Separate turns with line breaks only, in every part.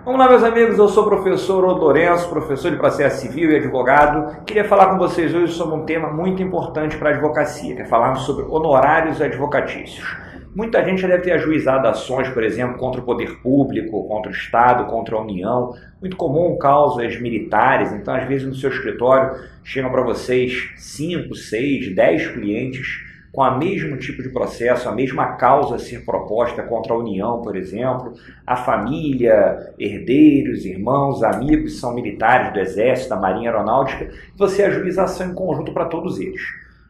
Vamos lá, meus amigos, eu sou o professor Odo Lourenço, professor de processo civil e advogado. Queria falar com vocês hoje sobre um tema muito importante para a advocacia, que é falarmos sobre honorários advocatícios. Muita gente já deve ter ajuizado ações, por exemplo, contra o poder público, contra o Estado, contra a União. Muito comum causas militares, então às vezes no seu escritório chegam para vocês 5, 6, 10 clientes com o mesmo tipo de processo, a mesma causa a ser proposta contra a União, por exemplo, a família, herdeiros, irmãos, amigos são militares do Exército, da Marinha Aeronáutica, e você ajuiza a ação em conjunto para todos eles.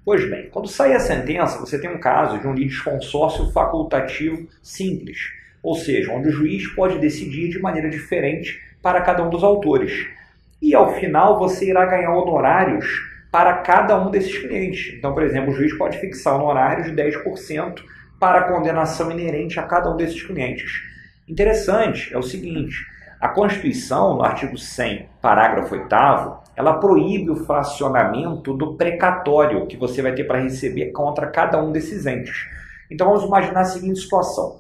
Pois bem, quando sair a sentença, você tem um caso de um litisconsórcio facultativo simples, ou seja, onde o juiz pode decidir de maneira diferente para cada um dos autores. E ao final você irá ganhar honorários para cada um desses clientes. Então, por exemplo, o juiz pode fixar honorários de 10% para a condenação inerente a cada um desses clientes. Interessante é o seguinte, a Constituição, no artigo 100, parágrafo 8º, ela proíbe o fracionamento do precatório que você vai ter para receber contra cada um desses entes. Então, vamos imaginar a seguinte situação.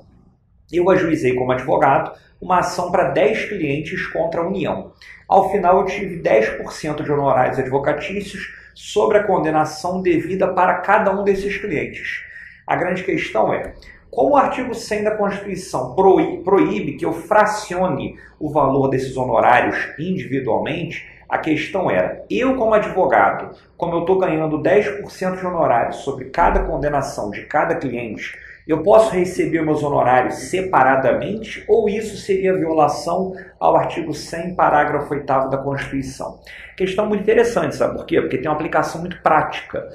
Eu ajuizei como advogado uma ação para 10 clientes contra a União. Ao final, eu tive 10% de honorários advocatícios sobre a condenação devida para cada um desses clientes. A grande questão é, como o artigo 100 da Constituição proíbe que eu fracione o valor desses honorários individualmente, a questão era, eu como advogado, como eu estou ganhando 10% de honorários sobre cada condenação de cada cliente, eu posso receber meus honorários separadamente ou isso seria violação ao artigo 100, parágrafo 8º da Constituição? Questão muito interessante, sabe por quê? Porque tem uma aplicação muito prática.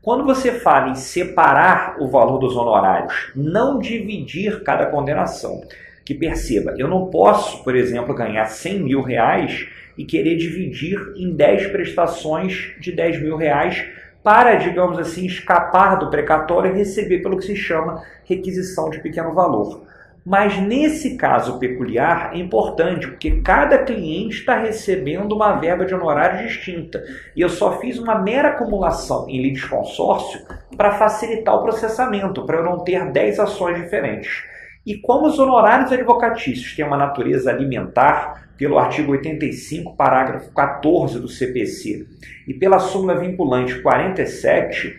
Quando você fala em separar o valor dos honorários, não dividir cada condenação, que perceba, eu não posso, por exemplo, ganhar 100 mil reais e querer dividir em 10 prestações de 10 mil reais para, digamos assim, escapar do precatório e receber pelo que se chama requisição de pequeno valor. Mas nesse caso peculiar é importante, porque cada cliente está recebendo uma verba de honorário distinta. E eu só fiz uma mera acumulação em litisconsórcio para facilitar o processamento, para eu não ter 10 ações diferentes. E como os honorários advocatícios têm uma natureza alimentar, pelo artigo 85, parágrafo 14 do CPC, e pela súmula vinculante 47,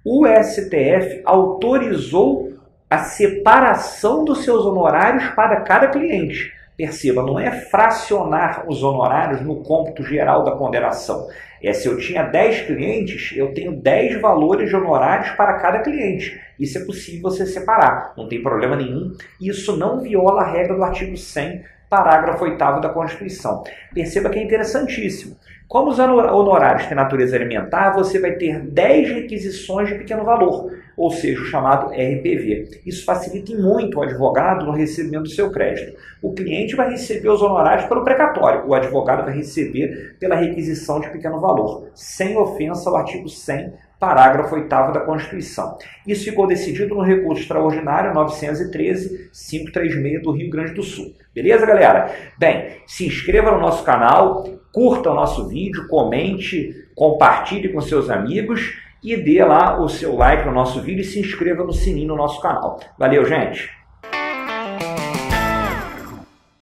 o STF autorizou a separação dos seus honorários para cada cliente. Perceba, não é fracionar os honorários no cômputo geral da condenação. É se eu tinha 10 clientes, eu tenho 10 valores de honorários para cada cliente. Isso é possível você separar, não tem problema nenhum. Isso não viola a regra do artigo 100, parágrafo 8º da Constituição. Perceba que é interessantíssimo. Como os honorários têm natureza alimentar, você vai ter 10 requisições de pequeno valor, ou seja, o chamado RPV. Isso facilita muito o advogado no recebimento do seu crédito. O cliente vai receber os honorários pelo precatório, o advogado vai receber pela requisição de pequeno valor, sem ofensa ao artigo 100, parágrafo 8º da Constituição. Isso ficou decidido no recurso extraordinário 913-536 do Rio Grande do Sul. Beleza, galera? Bem, se inscreva no nosso canal, curta o nosso vídeo, comente, compartilhe com seus amigos e dê lá o seu like no nosso vídeo e se inscreva no sininho no nosso canal. Valeu, gente!